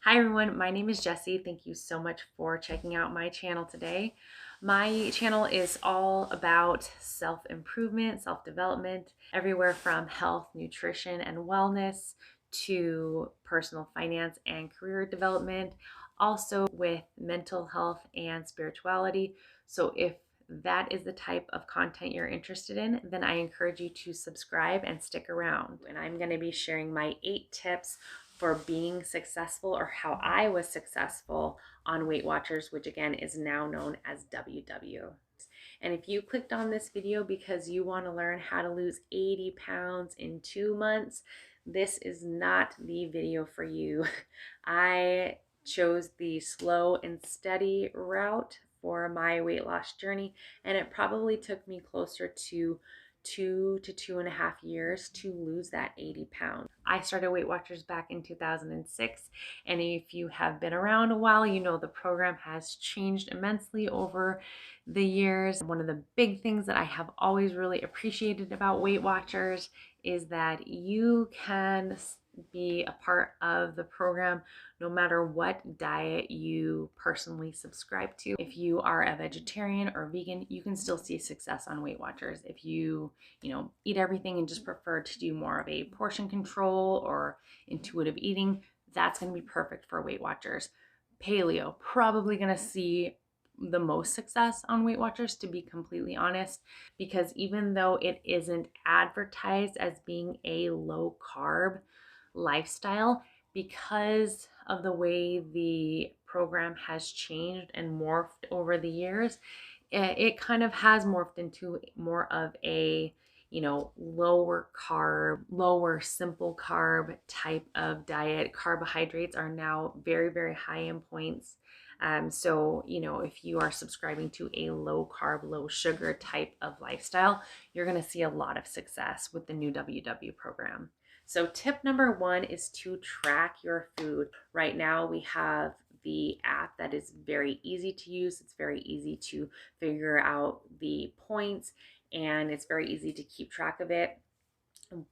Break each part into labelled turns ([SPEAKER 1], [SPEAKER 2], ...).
[SPEAKER 1] Hi everyone, my name is Jessie. Thank you so much for checking out my channel today. My channel is all about self-improvement, self-development, everywhere from health, nutrition, and wellness to personal finance and career development, also with mental health and spirituality. So if that is the type of content you're interested in, then I encourage you to subscribe and stick around. And I'm going to be sharing my 8 tips for being successful, or how I was successful on Weight Watchers, which again is now known as WW. And if you clicked on this video because you want to learn how to lose 80 pounds in 2 months, this is not the video for you. I chose the slow and steady route for my weight loss journey, and it probably took me closer to 2 to 2.5 years to lose that 80 pounds. I started Weight Watchers back in 2006, and if you have been around a while, you know the program has changed immensely over the years. One of the big things that I have always really appreciated about Weight Watchers is that you can be a part of the program no matter what diet you personally subscribe to. If you are a vegetarian or vegan, you can still see success on Weight Watchers. If you eat everything and just prefer to do more of a portion control or intuitive eating, that's going to be perfect for Weight Watchers. Paleo, probably going to see the most success on Weight Watchers, to be completely honest, because even though it isn't advertised as being a low carb lifestyle, because of the way the program has changed and morphed over the years, it kind of has morphed into more of a lower carb, lower simple carb type of diet. Carbohydrates are now very, very high in points. So, if you are subscribing to a low carb, low sugar type of lifestyle, you're going to see a lot of success with the new WW program. So tip number 1 is to track your food. Right now we have the app that is very easy to use. It's very easy to figure out the points, and it's very easy to keep track of it.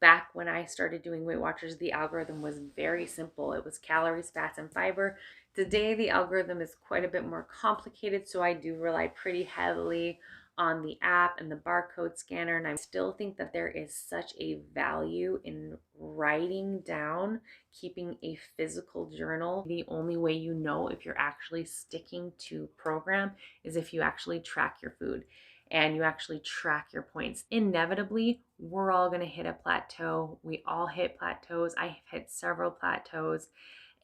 [SPEAKER 1] Back when I started doing Weight Watchers, the algorithm was very simple. It was calories, fats, and fiber. Today, the algorithm is quite a bit more complicated, so I do rely pretty heavily on the app and the barcode scanner, and I still think that there is such a value in writing down, keeping a physical journal. The only way you know if you're actually sticking to program is if you actually track your food and you actually track your points. Inevitably, we're all going to hit a plateau. We all hit plateaus. I have hit several plateaus,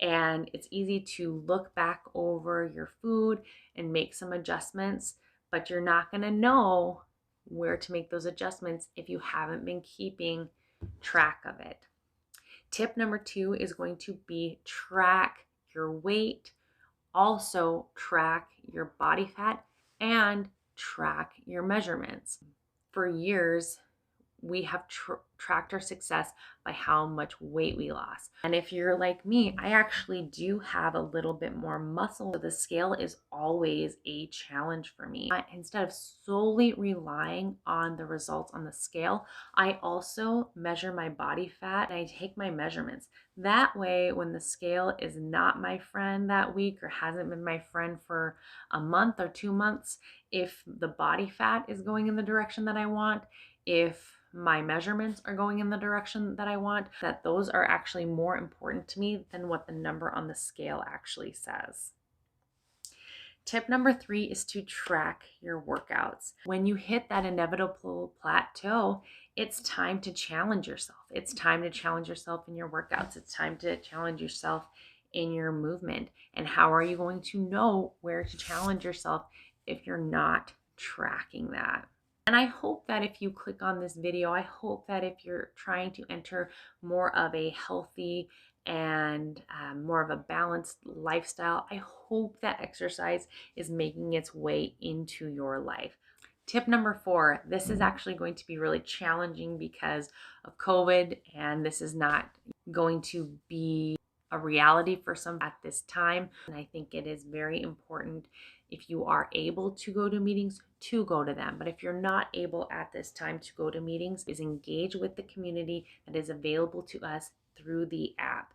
[SPEAKER 1] and it's easy to look back over your food and make some adjustments, but you're not going to know where to make those adjustments if you haven't been keeping track of it. Tip number 2 is going to be track your weight, also track your body fat, and track your measurements. For years, we have tracked our success by how much weight we lost. And if you're like me, I actually do have a little bit more muscle. So the scale is always a challenge for me. Instead of solely relying on the results on the scale, I also measure my body fat and I take my measurements. That way, when the scale is not my friend that week or hasn't been my friend for a month or 2 months, if the body fat is going in the direction that I want, if my measurements are going in the direction that I want, that those are actually more important to me than what the number on the scale actually says. Tip number 3 is to track your workouts. When you hit that inevitable plateau, it's time to challenge yourself. It's time to challenge yourself in your workouts. It's time to challenge yourself in your movement. And how are you going to know where to challenge yourself if you're not tracking that? And I hope that if you click on this video, I hope that if you're trying to enter more of a healthy and more of a balanced lifestyle, I hope that exercise is making its way into your life. Tip number 4, this is actually going to be really challenging because of COVID, and this is not going to be a reality for some at this time. And I think it is very important, if you are able to go to meetings, to go to them. But if you're not able at this time to go to meetings, is engage with the community that is available to us through the app.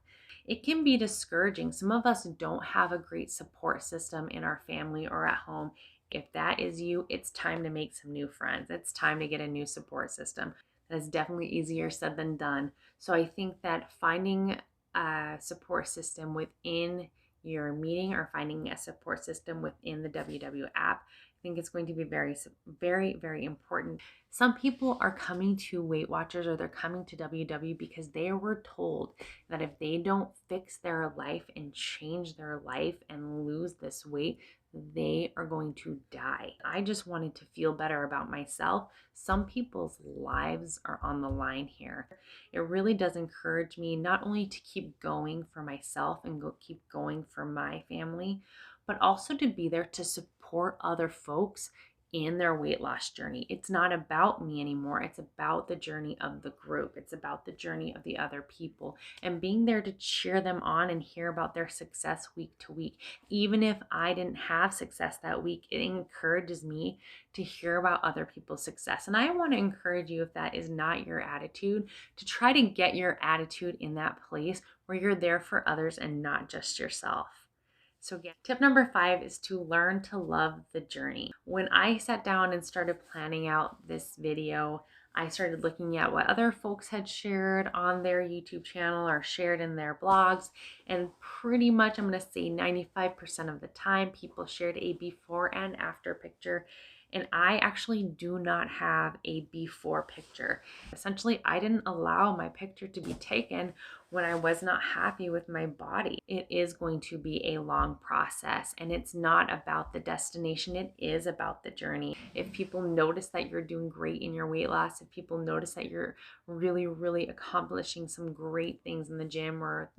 [SPEAKER 1] It can be discouraging. Some of us don't have a great support system in our family or at home. If that is you, it's time to make some new friends. It's time to get a new support system. That is definitely easier said than done. So I think that finding a support system within your meeting or finding a support system within the WW app, I think it's going to be very, very, very important. Some people are coming to Weight Watchers or they're coming to WW because they were told that if they don't fix their life and change their life and lose this weight, they are going to die. I just wanted to feel better about myself. Some people's lives are on the line here. It really does encourage me not only to keep going for myself and keep going for my family, but also to be there to support other folks in their weight loss journey. It's not about me anymore. It's about the journey of the group. It's about the journey of the other people and being there to cheer them on and hear about their success week to week. Even if I didn't have success that week, it encourages me to hear about other people's success. And I want to encourage you, if that is not your attitude, to try to get your attitude in that place where you're there for others and not just yourself. So again, tip number 5 is to learn to love the journey. When I sat down and started planning out this video, I started looking at what other folks had shared on their YouTube channel or shared in their blogs. And pretty much, I'm going to say 95% of the time, people shared a before and after picture. And I actually do not have a before picture. Essentially, I didn't allow my picture to be taken when I was not happy with my body. It is going to be a long process, and it's not about the destination. It is about the journey. If people notice that you're doing great in your weight loss, if people notice that you're really, really accomplishing some great things in the gym, or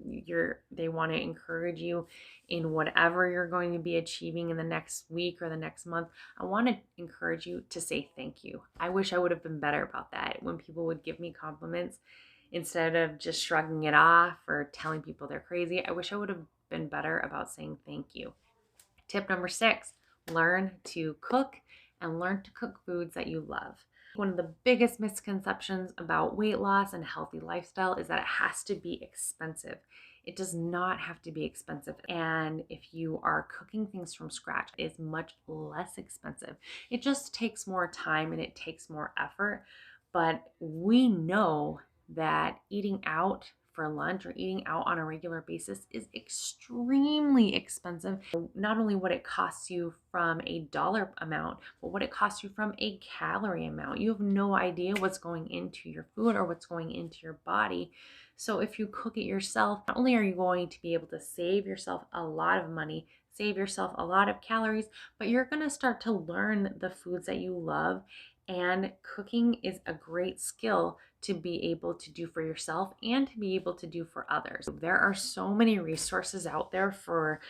[SPEAKER 1] they want to encourage you in whatever you're going to be achieving in the next week or the next month, I want to encourage you to say thank you. I wish I would have been better about that. When people would give me compliments, instead of just shrugging it off or telling people they're crazy, I wish I would have been better about saying thank you. Tip number 6, learn to cook and learn to cook foods that you love. One of the biggest misconceptions about weight loss and healthy lifestyle is that it has to be expensive. It does not have to be expensive. And if you are cooking things from scratch, it's much less expensive. It just takes more time and it takes more effort. But we know that eating out for lunch or eating out on a regular basis is extremely expensive. Not only what it costs you from a dollar amount, but what it costs you from a calorie amount. You have no idea what's going into your food or what's going into your body. So if you cook it yourself, not only are you going to be able to save yourself a lot of money, save yourself a lot of calories, but you're going to start to learn the foods that you love. And cooking is a great skill to be able to do for yourself and to be able to do for others. There are so many resources out there for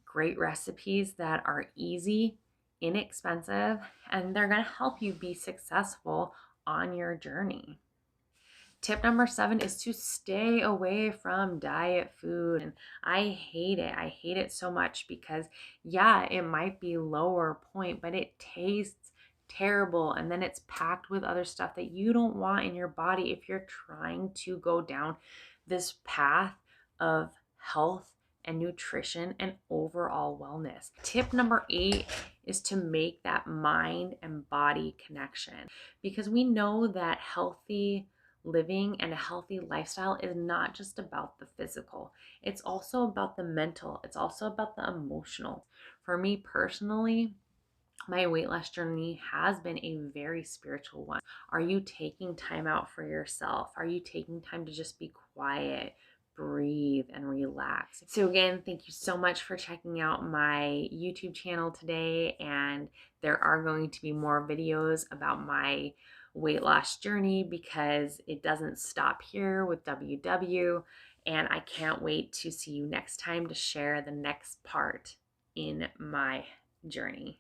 [SPEAKER 1] great recipes that are easy, inexpensive, and they're going to help you be successful on your journey. Tip number 7 is to stay away from diet food. And I hate it. I hate it so much because, yeah, it might be lower point, but it tastes terrible. And then it's packed with other stuff that you don't want in your body if you're trying to go down this path of health and nutrition and overall wellness. Tip number 8 is to make that mind and body connection, because we know that healthy living and a healthy lifestyle is not just about the physical. It's also about the mental. It's also about the emotional. For me personally, my weight loss journey has been a very spiritual one. Are you taking time out for yourself? Are you taking time to just be quiet, breathe, and relax? So again, thank you so much for checking out my YouTube channel today. And there are going to be more videos about my weight loss journey because it doesn't stop here with WW. And I can't wait to see you next time to share the next part in my journey.